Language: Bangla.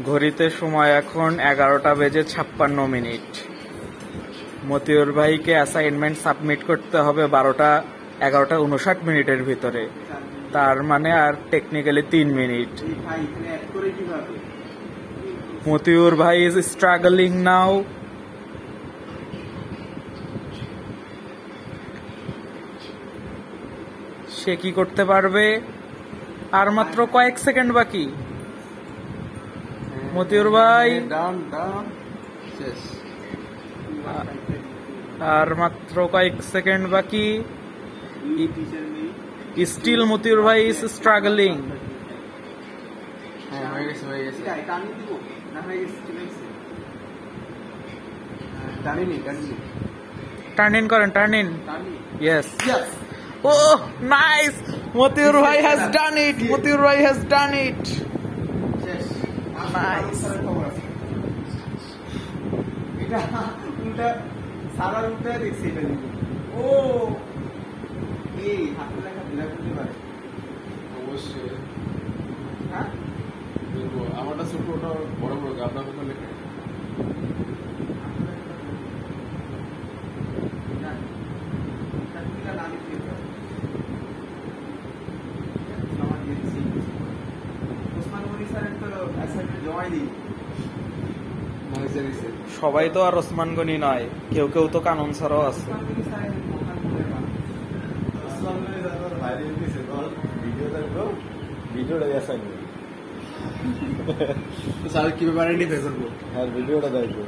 ঘড়িতে সময় এখন 11:56 মতিউর ভাইকে অ্যাসাইনমেন্ট সাবমিট করতে হবে 11:59 ভিতরে। তার মানে আর টেকনিক্যালি 3 মিনিট। মতিউর ভাই ইজ স্ট্রাগলিং নাও। সে কি করতে পারবে? আর মাত্র কয়েক সেকেন্ড বাকি। মতিউর ভাই আর মাত্র কয়েক সেকেন্ড বাকি। স্টিল মতিউর ভাই ইজ স্ট্রাগলিং। টার্ন ইন করেন, turn in. Yes. Oh, nice! Matiur Bhai has done it! Matiur Bhai has done it! Nice! অবশ্যই আমারটা ছোট, ওটা বড় বড়, আপনার কথা লেখা সবাই তো আর ওসমান গনি নয়, কেউ কেউ তো কানন ছাড়াও আছে। স্যার কিভাবে বানাই নিতে করবো? হ্যাঁ, ভিডিওটা দেখবো।